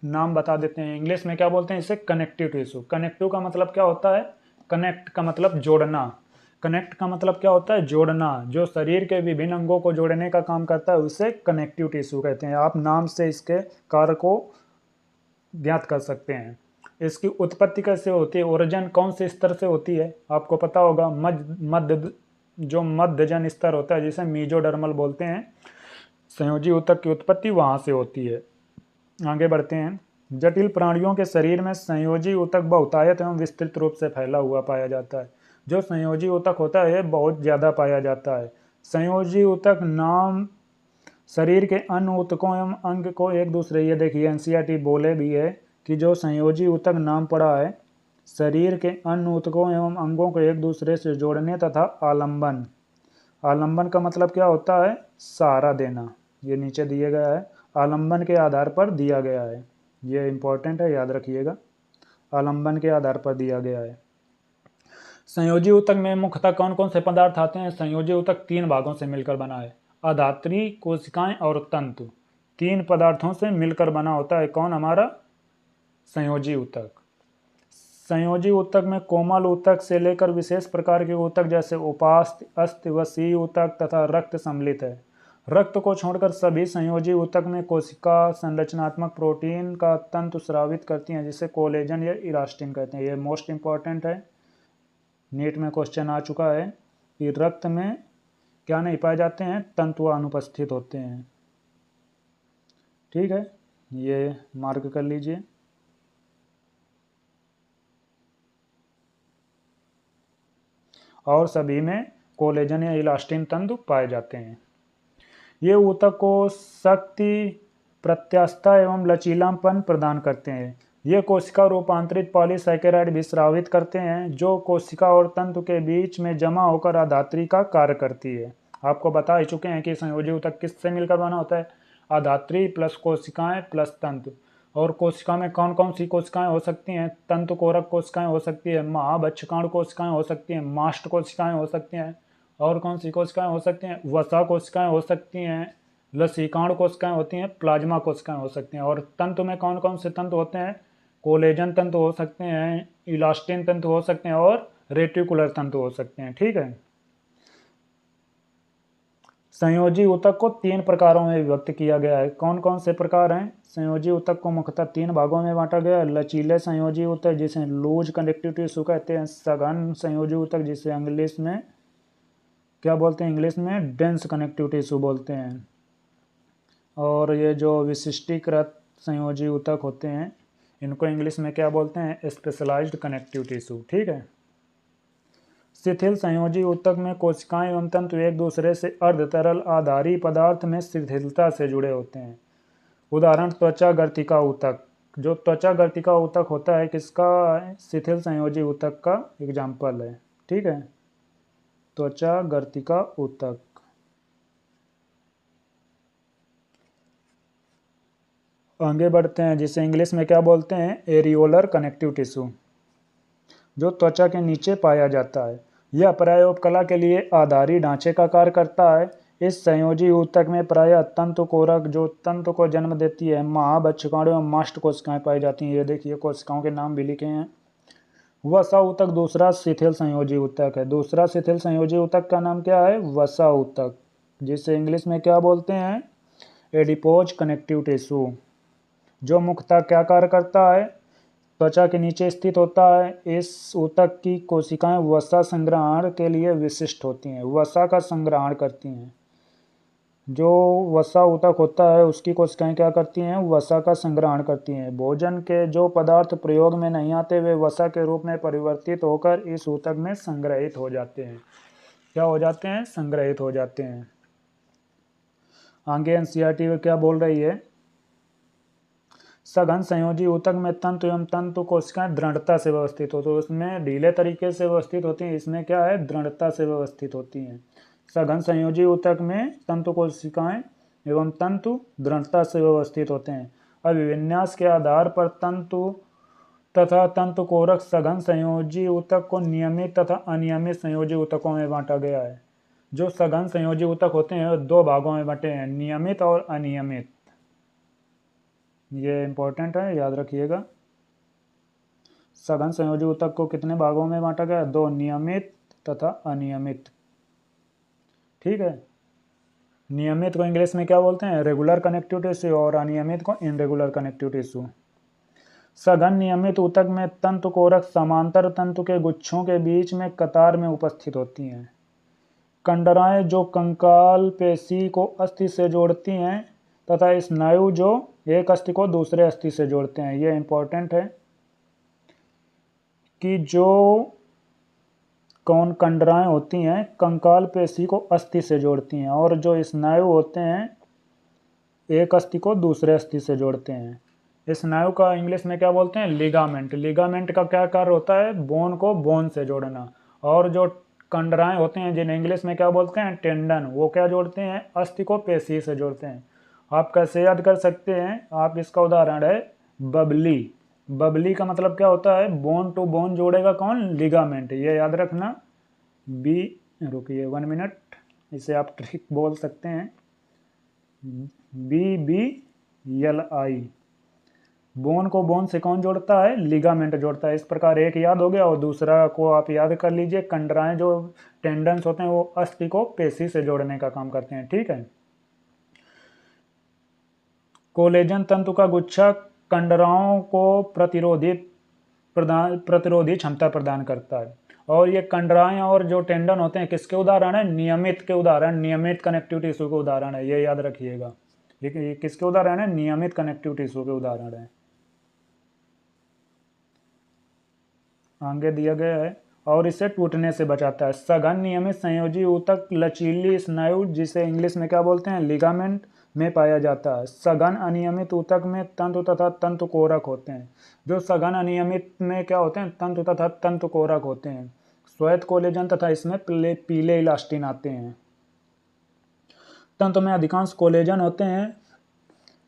[SPEAKER 1] नाम बता देते हैं, इंग्लिश में क्या बोलते हैं इसे, कनेक्टिव टिश्यू। कनेक्टिव का मतलब क्या होता है, कनेक्ट का मतलब जोड़ना, कनेक्ट का मतलब क्या होता है, जोड़ना। जो शरीर के विभिन्न अंगों को जोड़ने का काम करता है उसे कनेक्टिव टिश्यू कहते हैं। आप नाम से इसके कार्य को ज्ञात कर सकते हैं। इसकी उत्पत्ति कैसे होती है, ओरिजिन कौन से स्तर से होती है, आपको पता होगा जो मध्यजन स्तर होता है जिसे मीजोडर्मल बोलते हैं, संयोजी ऊतक की उत्पत्ति वहाँ से होती है। आगे बढ़ते हैं। जटिल प्राणियों के शरीर में संयोजी ऊतक बहुतायत एवं विस्तृत रूप से फैला हुआ पाया जाता है। जो संयोजी ऊतक होता है बहुत ज़्यादा पाया जाता है। संयोजी ऊतक नाम शरीर के अन्य ऊतकों एवं अंग को एक दूसरे, ये देखिए एनसीईआरटी बोले भी है कि जो संयोजी ऊतक नाम पड़ा है शरीर के अन्य ऊतकों एवं अंगों को एक दूसरे से जोड़ने तथा आलंबन। आलंबन का मतलब क्या होता है, सहारा देना। ये नीचे दिया गया है, आलंबन के आधार पर दिया गया है। ये इंपॉर्टेंट है, याद रखिएगा, आलंबन के आधार पर दिया गया है। संयोजी ऊतक में मुख्यतः कौन कौन से पदार्थ आते हैं, संयोजी ऊतक तीन भागों से मिलकर बना है, अधात्री, कोशिकाएं और तंतु। तीन पदार्थों से मिलकर बना होता है कौन, हमारा संयोजी ऊतक। संयोजी ऊतक में कोमल ऊतक से लेकर विशेष प्रकार के ऊतक जैसे उपास्थि, अस्थि व सी ऊतक तथा रक्त सम्मिलित है। रक्त को छोड़कर सभी संयोजी ऊतक में कोशिका संरचनात्मक प्रोटीन का तंतु स्रावित करती हैं जिसे कोलेजन या इलास्टिन कहते हैं। ये मोस्ट इंपॉर्टेंट है, नीट में क्वेश्चन आ चुका है कि रक्त में क्या नहीं पाए जाते हैं, तंतु अनुपस्थित होते हैं। ठीक है, ये मार्क कर लीजिए। और सभी में कोलेजन या इलास्टिन तंतु पाए जाते हैं। ये ऊतक को शक्ति, प्रत्यास्थता एवं लचीलापन प्रदान करते हैं। ये कोशिका रूपांतरित पॉलीसैकेराइड भी स्रावित करते हैं जो कोशिका और तंतु के बीच में जमा होकर अधात्री का कार्य करती है। आपको बता ही चुके हैं कि संयोजी ऊतक किससे मिलकर बना होता है, अधात्री प्लस कोशिकाएं प्लस तंतु। और कोशिका में कौन कौन सी कोशिकाएं हो सकती हैं, तंतु कोरक कोशिकाएं हो सकती है, महाभक्षकांड कोशिकाएं हो सकती हैं, मास्ट कोशिकाएं हो सकती हैं, और कौन सी कोशिकाएं हो सकती हैं, वसा कोशिकाएं हो सकती हैं, लसीकांड कोशिकाएं होती हैं, प्लाज्मा कोशिकाएं हो सकती हैं। और तंतु में कौन कौन से तंतु होते हैं, कोलेजन तंतु हो सकते हैं, इलास्टिन तंतु हो सकते हैं और रेटिकुलर तंतु हो सकते हैं। ठीक है। संयोजी ऊतक को तीन प्रकारों में विभक्त किया गया है। कौन कौन से प्रकार हैं, संयोजी ऊतक को मुख्यतः तीन भागों में बांटा गया है। लचीले संयोजी ऊतक जिसे लूज कनेक्टिव टिश्यू कहते हैं, सघन संयोजी ऊतक जिसे इंग्लिश में क्या बोलते हैं, इंग्लिश में डेंस कनेक्टिव टिश्यू बोलते हैं, और ये जो विशिष्टीकृत संयोजी ऊतक होते हैं इनको इंग्लिश में क्या बोलते हैं, स्पेशलाइज्ड कनेक्टिव टिश्यू। ठीक है। शिथिल संयोजी ऊतक में कोशिकाएं एवं तंतु एक दूसरे से अर्धतरल आधारी पदार्थ में शिथिलता से जुड़े होते हैं। उदाहरण त्वचा गर्तिका ऊतक। जो त्वचा गर्तिका ऊतक होता है किसका, शिथिल संयोजी ऊतक का एग्जाम्पल है। ठीक है, त्वचा गर्तिका ऊतक। आगे बढ़ते हैं, जिसे इंग्लिश में क्या बोलते हैं, एरियोलर कनेक्टिव टिश्यू, जो त्वचा के नीचे पाया जाता है। यह प्राय उपकला के लिए आधारी ढांचे का कार्य करता है। इस संयोजी ऊतक में प्राय तंतु कोरक जो तंतु को जन्म देती है, महाबच्छकांड एवं मास्ट कोशिकाएं पाई जाती हैं। ये देखिए कोशिकाओं के नाम भी लिखे हैं। वसा ऊतक दूसरा शिथिल संयोजी ऊतक है। दूसरा शिथिल संयोजी ऊतक का नाम क्या है? वसा ऊतक, जिसे इंग्लिश में क्या बोलते हैं? Adipose connective tissue. जो मुख्यतः क्या कार्य करता है? त्वचा के नीचे स्थित होता है। इस ऊतक की कोशिकाएं वसा संग्रहण के लिए विशिष्ट होती हैं, वसा का संग्रहण करती हैं। जो वसा ऊतक होता है उसकी कोशिकाएं क्या करती हैं? वसा का संग्रहण करती हैं। भोजन के जो पदार्थ प्रयोग में नहीं आते वे वसा के रूप में परिवर्तित होकर इस ऊतक में संग्रहित हो जाते हैं। क्या हो जाते हैं? संग्रहित हो जाते हैं। आगे एनसीईआरटी में क्या बोल रही है? सघन संयोजी ऊतक में तंतु एवं तंतु कोशिकाएं दृढ़ता से व्यवस्थित हो, तो उसमें ढीले तरीके से व्यवस्थित होती हैं, इसमें क्या है? दृढ़ता से व्यवस्थित होती हैं। सघन संयोजी ऊतक में तंतु कोशिकाएं एवं तंतु दृढ़ता से व्यवस्थित होते हैं। अभिविन्यास के आधार पर तंतु तथा तंतु कोरक सघन संयोजी ऊतक को नियमित तथा अनियमित संयोजी ऊतकों में बांटा गया है। जो सघन संयोजी ऊतक होते हैं दो भागों में बंटे हैं, नियमित और अनियमित। ये इंपॉर्टेंट है, याद रखिएगा। सघन संयोजी ऊतक को कितने भागों में बांटा गया? दो, नियमित तथा अनियमित। ठीक है। नियमित को इंग्लिश में क्या बोलते हैं? रेगुलर कनेक्टिव टिश्यू, और अनियमित को इनरेगुलर कनेक्टिव टिश्यू। सघन नियमित ऊतक में तंतु कोरक समांतर तंतु के गुच्छों के बीच में कतार में उपस्थित होती हैं। कंडराएं जो कंकाल पेशी को अस्थि से जोड़ती हैं तथा स्नायु जो एक अस्थि को दूसरे अस्थि से जोड़ते हैं। ये इंपॉर्टेंट है कि जो कौन कंडराएं होती हैं कंकाल पेशी को अस्थि से जोड़ती हैं, और जो स्नायु होते हैं एक अस्थि को दूसरे अस्थि से जोड़ते हैं। स्नायु का इंग्लिश में क्या बोलते हैं? लिगामेंट। लिगामेंट का क्या कार्य होता है? बोन को बोन से जोड़ना। और जो कंडराएं होते हैं जिन्हें इंग्लिश में क्या बोलते हैं? टेंडन, वो क्या जोड़ते हैं? अस्थि को पेशी से जोड़ते हैं। आप कैसे याद कर सकते हैं? आप इसका उदाहरण है बबली। बबली का मतलब क्या होता है? बोन टू बोन जोड़ेगा कौन? लिगामेंट। ये याद रखना। बी, रुकिए 1 मिनट, इसे आप ट्रिक बोल सकते हैं। BBLI। बोन को बोन से कौन जोड़ता है? लिगामेंट जोड़ता है। इस प्रकार एक याद हो गया, और दूसरा को आप याद कर लीजिए। कंडराएं जो टेंडन्स होते हैं वो अस्थि को पेशी से जोड़ने का काम करते हैं। ठीक है। कोलेजन तंतु का गुच्छा कंडराओं को प्रतिरोधी क्षमता प्रदान करता है। और ये कंडराएं और जो टेंडन होते हैं किसके उदाहरण है? नियमित के उदाहरण, नियमित कनेक्टिव टिश्यू के उदाहरण है। ये याद रखिएगा। ये किसके उदाहरण है? नियमित कनेक्टिव टिश्यू के उदाहरण है। आगे दिया गया है, और इसे टूटने से बचाता है। सघन नियमित संयोजी ऊतक लचीली स्नायु, जिसे इंग्लिश में क्या बोलते हैं? लिगामेंट, में पाया जाता है। सघन अनियमित ऊतक में तंतु तथा तंतु कोरक होते हैं। जो सघन अनियमित में क्या होते हैं? तंतु तथा तंतु कोरक होते हैं। श्वेत कोलेजन तथा इसमें पीले इलास्टिन आते हैं। तंतु में अधिकांश कोलेजन होते हैं।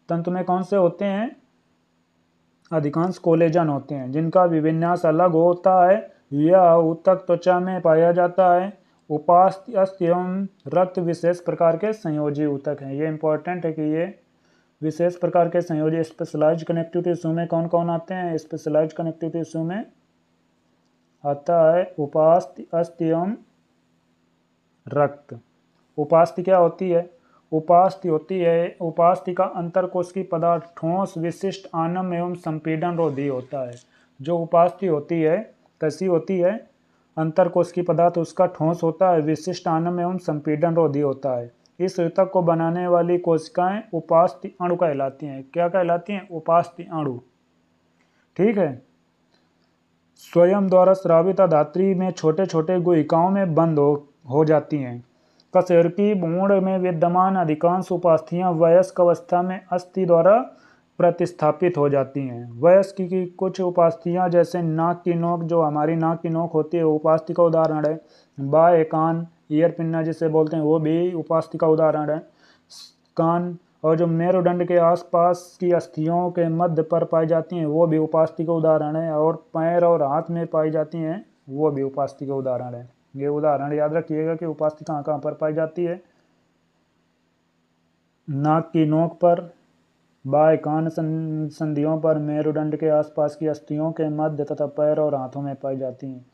[SPEAKER 1] तंतु में कौन से होते हैं? अधिकांश कोलेजन होते हैं जिनका विन्यास अलग होता है। यह ऊतक त्वचा में पाया जाता है। उपास्थि, अस्थि एवं रक्त विशेष प्रकार के संयोजी ऊतक हैं। ये इंपॉर्टेंट है कि ये विशेष प्रकार के संयोजी स्पेशलाइज्ड कनेक्टिव टिश्यू में कौन कौन आते हैं? स्पेशलाइज्ड कनेक्टिव टिश्यू में आता है उपास्थि, अस्थि एवं रक्त। उपास्थि क्या होती है? उपास्थि का अंतरकोशिकीय पदार्थ ठोस, विशिष्ट, आनम एवं संपीड़न रोधी होता है। जो उपास्थि होती है कैसी होती है? अंतरकोशिकीय पदार्थ उसका ठोस होता है, विशिष्ट, आनम एवं संपीड़न रोधी होता है। इस ऊतक को बनाने वाली कोशिकाएं उपास्थि अणु कहलाती हैं। क्या कहलाती हैं? उपास्थि अणु। ठीक है। स्वयं द्वारा स्रावित अधात्री में छोटे छोटे गुहिकाओं में बंद हो जाती हैं। कशेरुकी भ्रूण में विद्यमान अधिकांश उपास्थियां वयस्क अवस्था में अस्थि द्वारा प्रतिस्थापित हो जाती हैं। वयस्क की कुछ उपास्थियां जैसे नाक की नोक, जो हमारी नाक की नोक होती है उपास्थि का उदाहरण है। बाह्य कान, ईयर पिन्ना जिसे बोलते हैं, वो भी उपास्थि का उदाहरण है। कान और जो मेरुदंड के आसपास की अस्थियों के मध्य पर पाई जाती हैं वो भी उपास्थि का उदाहरण है। और पैर और हाथ में पाई जाती हैं वो भी उपास्थि का उदाहरण है। ये उदाहरण याद रखिएगा कि उपास्थि कहाँ कहाँ पर पाई जाती है। नाक की नोक पर, बाएं कान संधियों पर, मेरुदंड के आसपास की अस्थियों के मध्य तथा पैर और हाथों में पाई जाती हैं।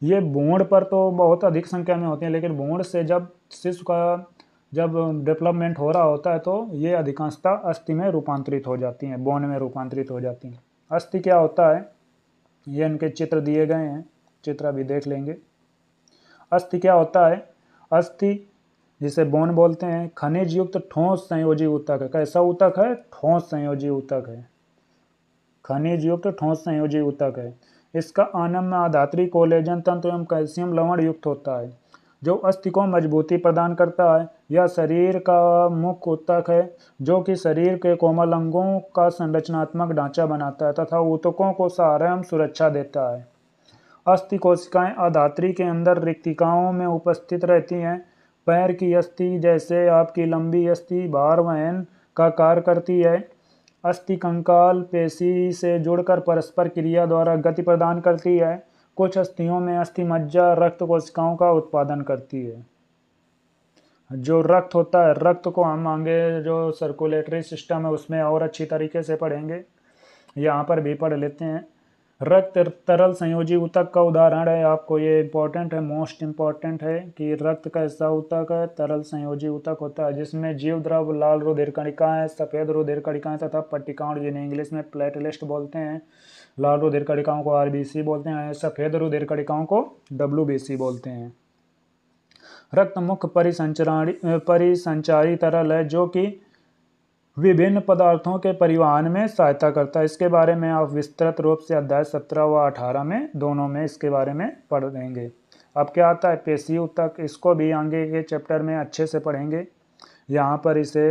[SPEAKER 1] ये भ्रूण पर तो बहुत अधिक संख्या में होती हैं, लेकिन भ्रूण से जब शिशु का जब डेवलपमेंट हो रहा होता है तो ये अधिकांशतः अस्थि में रूपांतरित हो जाती हैं, बोन में रूपांतरित हो जाती हैं। अस्थि क्या होता है, ये इनके चित्र दिए गए हैं, चित्र अभी देख लेंगे। अस्थि क्या होता है, अस्थि जिसे बोन बोलते हैं, खनिज युक्त ठोस संयोजी ऊतक है। कैसा ऊतक है, ठोस संयोजी ऊतक है, खनिज युक्त ठोस संयोजी ऊतक है। इसका अनम्य आधात्री कोलेजन तंतु एवं कैल्शियम लवण युक्त होता है, जो अस्थि को मजबूती प्रदान करता है। यह शरीर का मुख्य ऊतक है, जो कि शरीर के कोमल अंगों का संरचनात्मक ढांचा बनाता है तथा ऊतकों को सहारा एवं सुरक्षा देता है। अस्थि कोशिकाएं अधात्री के अंदर रिक्तिकाओं में उपस्थित रहती हैं। पैर की अस्थि जैसे आपकी लंबी अस्थि भार वहन का कार्य करती है। अस्थि कंकाल पेशी से जुड़कर परस्पर क्रिया द्वारा गति प्रदान करती है। कुछ अस्थियों में अस्थि मज्जा रक्त कोशिकाओं का उत्पादन करती है। जो रक्त होता है, रक्त को हम आगे जो सर्कुलेटरी सिस्टम है उसमें और अच्छी तरीके से पढ़ेंगे, यहाँ पर भी पढ़ लेते हैं। रक्त तरल संयोजी ऊतक का उदाहरण है। आपको ये इम्पोर्टेंट है, मोस्ट इम्पोर्टेंट है कि रक्त कैसा ऊतक है, तरल संयोजी ऊतक होता है, जिसमें जीव द्रव, लाल रुधिर कणिकाएं, सफेद रुधिर कणिकाएं तथा पट्टिकाओं, जिन्हें इंग्लिश में प्लेटलिस्ट बोलते हैं। लाल रुधिर कणिकाओं को आरबीसी बोलते हैं, सफेद रुधिर कणिकाओं को डब्ल्यूबीसी बोलते हैं। रक्त मुख्य परिसंचारी तरल है, जो कि विभिन्न पदार्थों के परिवहन में सहायता करता है। इसके बारे में आप विस्तृत रूप से अध्याय 17 व 18 में दोनों में इसके बारे में पढ़ेंगे। अब क्या आता है, पेशी ऊतक, इसको भी आगे के चैप्टर में अच्छे से पढ़ेंगे। यहाँ पर इसे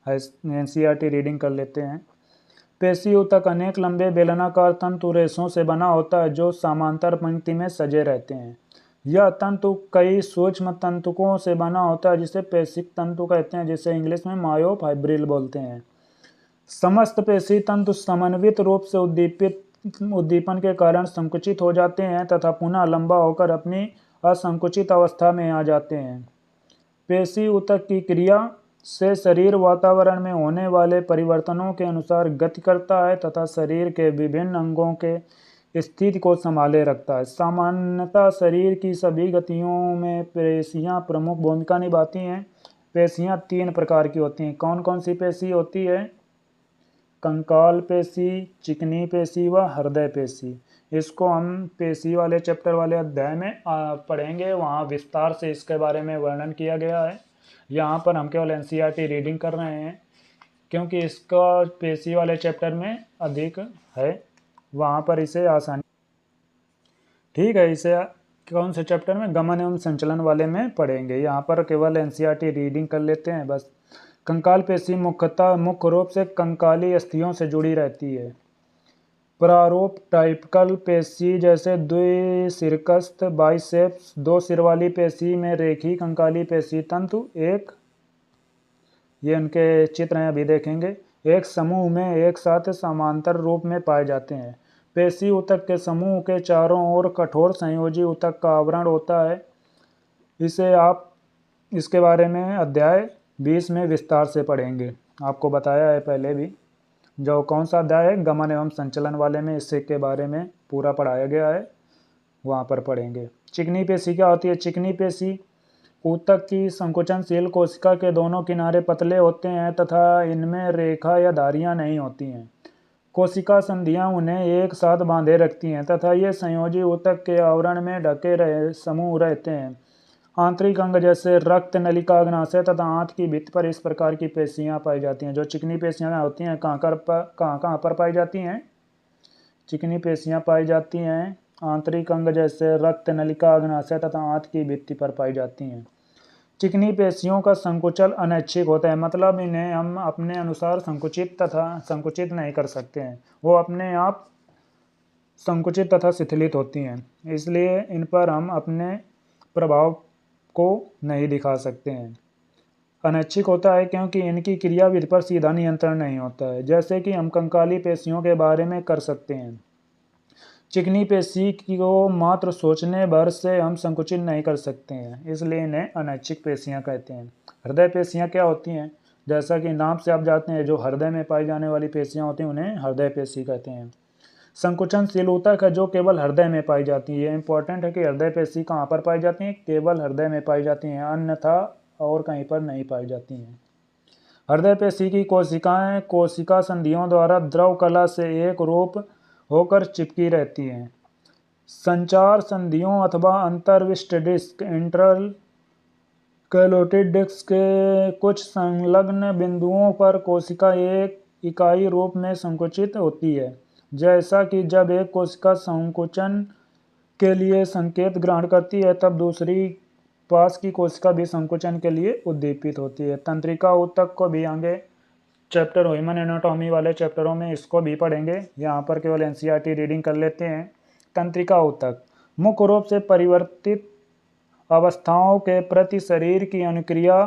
[SPEAKER 1] एनसीईआरटी रीडिंग कर लेते हैं। पेशी ऊतक अनेक लंबे बेलनाकार तंतु रेशों से बना होता है, जो समांतर पंक्ति में सजे रहते हैं। यह तंतु कई सूक्ष्म तंतुकों से बना होता है, जिसे पेशिक तंतु कहते हैं, जिसे इंग्लिश में मायोफाइब्रिल बोलते हैं। समस्त पेशी तंतु समन्वित रूप से उद्दीपन के कारण संकुचित हो जाते हैं तथा पुनः लंबा होकर अपनी असंकुचित अवस्था में आ जाते हैं। पेशी ऊतक की क्रिया से शरीर वातावरण में होने वाले परिवर्तनों के अनुसार गति करता है तथा शरीर के विभिन्न अंगों के स्थिति को संभाले रखता है। सामान्यतः शरीर की सभी गतियों में पेशियां प्रमुख भूमिका निभाती हैं। पेशियां 3 प्रकार की होती हैं। कौन कौन सी पेशी होती है, कंकाल पेशी, चिकनी पेशी व हृदय पेशी। इसको हम पेशी वाले चैप्टर वाले अध्याय में पढ़ेंगे, वहाँ विस्तार से इसके बारे में वर्णन किया गया है। यहाँ पर हम केवल एनसीईआरटी रीडिंग कर रहे हैं, क्योंकि इसका पेशी वाले चैप्टर में अधिक है, वहाँ पर इसे आसानी, ठीक है। इसे कौन से चैप्टर में, गमन एवं संचलन वाले में पढ़ेंगे। यहाँ पर केवल एनसीईआरटी रीडिंग कर लेते हैं बस। कंकाल पेशी मुख्य रूप से कंकाली अस्थियों से जुड़ी रहती है। प्रारूप टाइपिकल पेशी जैसे द्विशिरकस्थ बाइसेप्स, 2 सिर वाली पेशी में रेखी कंकाली पेशी तंतु एक, ये उनके चित्र हैं, अभी देखेंगे, एक समूह में एक साथ समांतर रूप में पाए जाते हैं। पेशी ऊतक के समूह के चारों ओर कठोर संयोजी ऊतक का आवरण होता है। इसे आप इसके बारे में अध्याय 20 में विस्तार से पढ़ेंगे। आपको बताया है पहले भी, जो कौन सा अध्याय है, गमन एवं संचलन वाले में इससे के बारे में पूरा पढ़ाया गया है, वहाँ पर पढ़ेंगे। चिकनी पेशी क्या होती है, चिकनी पेशी ऊतक की संकुचनशील कोशिका के दोनों किनारे पतले होते हैं तथा इनमें रेखा या धारियां नहीं होती हैं। कोशिका संधियां उन्हें एक साथ बांधे रखती हैं तथा ये संयोजी ऊतक के आवरण में ढके समूह रहते हैं। आंतरिक अंग जैसे रक्त नलिका, अग्नाशय तथा आंत की भित्ति पर इस प्रकार की पेशियां पाई जाती हैं। जो चिकनी पेशियां होती हैं, कहाँ पर पाई जाती हैं, चिकनी पेशियां पाई जाती हैं आंतरिक अंग जैसे रक्त नलिका, अग्नाशय तथा आंत की भित्ति पर पाई जाती हैं। चिकनी पेशियों का संकुचन अनैच्छिक होता है, मतलब इन्हें हम अपने अनुसार संकुचित नहीं कर सकते हैं, वो अपने आप संकुचित तथा शिथिलित होती हैं, इसलिए इन पर हम अपने प्रभाव को नहीं दिखा सकते हैं। अनैच्छिक होता है क्योंकि इनकी क्रियाविधि पर सीधा नियंत्रण नहीं होता है, जैसे कि हम कंकाली पेशियों के बारे में कर सकते हैं। चिकनी पेशी को मात्र सोचने भर से हम संकुचित नहीं कर सकते हैं, इसलिए इन्हें अनैच्छिक पेशियां कहते हैं। हृदय पेशियां क्या होती हैं? जैसा कि नाम से आप जानते हैं, जो हृदय में पाई जाने वाली पेशियां होती हैं उन्हें हृदय पेशी कहते हैं। संकुचनशील ऊतक है जो केवल हृदय में पाई जाती है। ये इंपॉर्टेंट है कि हृदय पेशी कहाँ पर पाई जाती है? केवल हृदय में पाई जाती हैं, अन्यथा और कहीं पर नहीं पाई जाती हैं। हृदय पेशी की कोशिकाएं कोशिका संधियों द्वारा द्रव कला से एक रूप होकर चिपकी रहती हैं। संचार संधियों अथवा अंतर्विष्ट डिस्क इंटरल कैलोटिड डिस्क के कुछ संलग्न बिंदुओं पर कोशिका एक इकाई रूप में संकुचित होती है। जैसा कि जब एक कोशिका संकुचन के लिए संकेत ग्रहण करती है, तब दूसरी पास की कोशिका भी संकुचन के लिए उद्दीपित होती है। तंत्रिका ऊतक को भी आगे चैप्टर ह्यूमन एनाटॉमी वाले चैप्टरों में इसको भी पढ़ेंगे। यहाँ पर केवल एनसीईआरटी रीडिंग कर लेते हैं। तंत्रिका ऊतक मुख्य रूप से परिवर्तित अवस्थाओं के प्रति शरीर की अनुक्रिया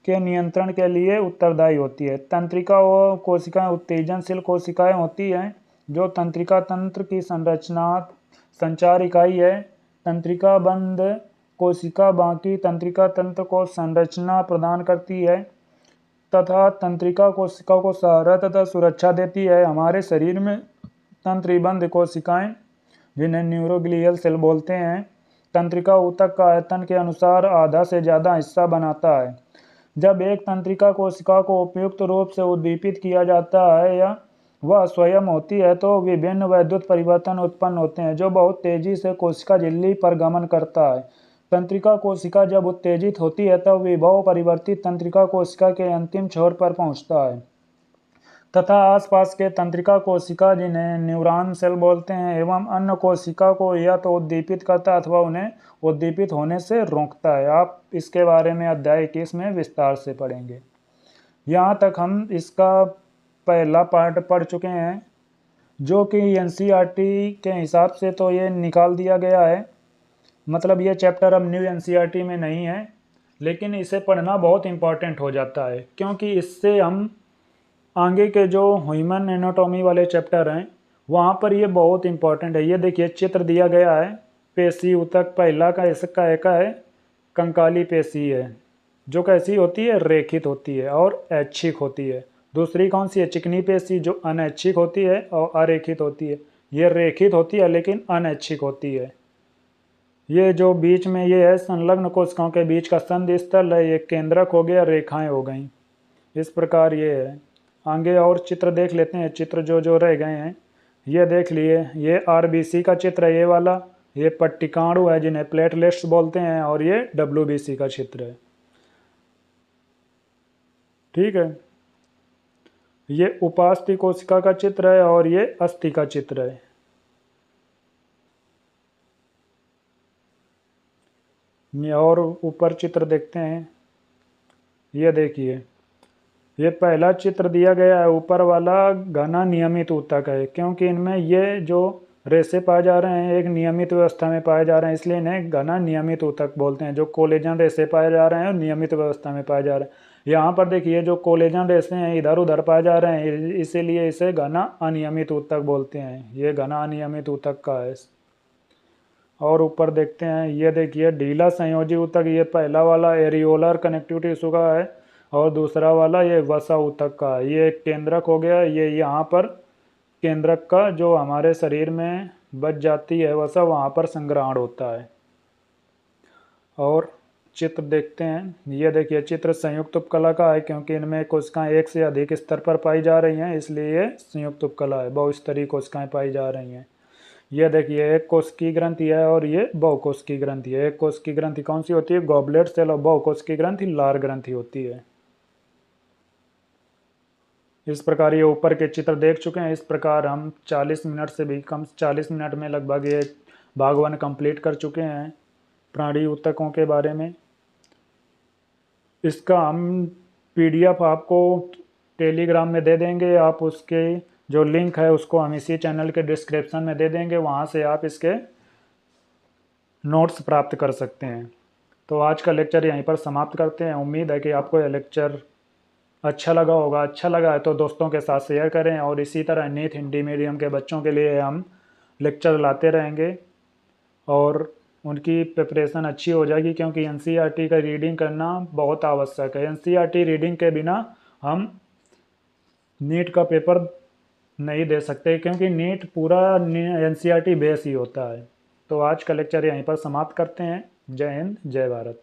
[SPEAKER 1] के नियंत्रण के लिए उत्तरदायी होती है। तंत्रिका कोशिकाएं उत्तेजनशील कोशिकाएं होती हैं जो तंत्रिका तंत्र की संरचना संचार इकाई है। तंत्रिका बंद कोशिका बाकी तंत्रिका तंत्र को संरचना प्रदान करती है तथा तंत्रिका कोशिका को सहारा तथा सुरक्षा देती है। हमारे शरीर में तंत्रिबंध कोशिकाएं, जिन्हें न्यूरोग्लियल सेल बोलते हैं, तंत्रिका ऊतक का आयतन के अनुसार आधा से ज़्यादा हिस्सा बनाता है। जब एक तंत्रिका कोशिका को उपयुक्त रूप से उद्दीपित किया जाता है या वह स्वयं होती है, तो विभिन्न वैद्युत परिवर्तन उत्पन्न होते हैं जो बहुत तेजी से कोशिका झिल्ली पर गमन करता है। तंत्रिका कोशिका जब उत्तेजित होती है तब विभव परिवर्तित तंत्रिका कोशिका के अंतिम छोर पर पहुंचता है तथा आसपास के तंत्रिका कोशिका, जिन्हें न्यूरॉन सेल बोलते हैं, एवं अन्य कोशिका को या तो उद्दीपित करता है अथवा उन्हें उद्दीपित होने से रोकता है। आप इसके बारे में अध्याय 21 में विस्तार से पढ़ेंगे। यहाँ तक हम इसका पहला पार्ट पढ़ चुके हैं, जो कि एनसीईआरटी के हिसाब से तो ये निकाल दिया गया है, मतलब ये चैप्टर अब न्यू एनसीईआरटी में नहीं है, लेकिन इसे पढ़ना बहुत इम्पॉर्टेंट हो जाता है क्योंकि इससे हम आगे के जो ह्यूमन एनाटॉमी वाले चैप्टर हैं वहाँ पर ये बहुत इम्पॉर्टेंट है। ये देखिए चित्र दिया गया है। पेशी ऊतक पहला का इसका एक है कंकाली पेशी है, जो कैसी होती है? रेखित होती है और ऐच्छिक होती है। दूसरी कौन सी है? चिकनी पेशी, जो अनैच्छिक होती है और अरेखित होती है। ये रेखित होती है लेकिन अनैच्छिक होती है। ये जो बीच में ये है संलग्न कोशिकाओं के बीच का संधि स्थल है, ये केंद्रक हो गया, रेखाएं हो गई। इस प्रकार ये है। आगे और चित्र देख लेते हैं। चित्र जो जो रह गए हैं ये देख लिए। ये आरबीसी का चित्र है, ये वाला। ये पट्टिकाणु है जिन्हें प्लेटलेट्स बोलते हैं, और ये डब्ल्यूबीसी का चित्र है। ठीक है, ये उपास्थि कोशिका का चित्र है और ये अस्थि का चित्र है। और ऊपर चित्र देखते हैं। ये देखिए, ये पहला चित्र दिया गया है, ऊपर वाला घना नियमित ऊतक है, क्योंकि इनमें ये जो रेशे पाए जा रहे हैं एक नियमित व्यवस्था में पाए जा रहे हैं, इसलिए इन्हें घना नियमित ऊतक बोलते हैं। जो कोलेजन रेशे पाए जा रहे हैं नियमित व्यवस्था में पाए जा रहे हैं। यहाँ पर देखिए जो कोलेजन रेशे हैं इधर उधर पाए जा रहे हैं, इसीलिए इसे घना अनियमित ऊतक बोलते हैं। ये घना अनियमित ऊतक का है। और ऊपर देखते हैं, ये देखिए ढीला संयोजी ऊतक, ये पहला वाला एरियोलर कनेक्टिव टिश्यू का है और दूसरा वाला ये वसा ऊतक का है। ये केंद्रक हो गया। ये यहाँ पर केंद्रक का जो हमारे शरीर में बच जाती है वसा, वहाँ पर संग्रहण होता है। और चित्र देखते हैं। ये देखिए चित्र संयुक्त उपकला का है, क्योंकि इनमें कोशिकाएं एक से अधिक स्तर पर पाई जा रही हैं, इसलिए ये संयुक्त उपकला है। बहुस्तरीय कोशिकाएं पाई जा रही हैं। ये देखिए एक कोशिकीय ग्रंथि है और ये बहुकोशिकीय ग्रंथि है। एक कोशिकीय ग्रंथि कौन सी होती है? Goblet cell. और बहुकोशिकीय ग्रंथि लार ग्रंथि होती है। इस प्रकार ये ऊपर के चित्र देख चुके हैं। इस प्रकार हम 40 मिनट से भी कम, 40 मिनट में लगभग ये भाग 1 कंप्लीट कर चुके हैं प्राणी ऊतकों के बारे में। इसका हम पीडीएफ आपको टेलीग्राम में दे देंगे। आप उसके जो लिंक है उसको हम इसी चैनल के डिस्क्रिप्शन में दे देंगे, वहाँ से आप इसके नोट्स प्राप्त कर सकते हैं। तो आज का लेक्चर यहीं पर समाप्त करते हैं। उम्मीद है कि आपको यह लेक्चर अच्छा लगा होगा। अच्छा लगा है तो दोस्तों के साथ शेयर करें, और इसी तरह नीट हिंदी मीडियम के बच्चों के लिए हम लेक्चर लाते रहेंगे और उनकी प्रिपरेशन अच्छी हो जाएगी, क्योंकि एनसीईआरटी का रीडिंग करना बहुत आवश्यक है। एनसीईआरटी रीडिंग के बिना हम नीट का पेपर नहीं दे सकते, क्योंकि नीट पूरा एनसीईआरटी बेस ही होता है। तो आज का लेक्चर यहीं पर समाप्त करते हैं। जय हिंद, जय भारत।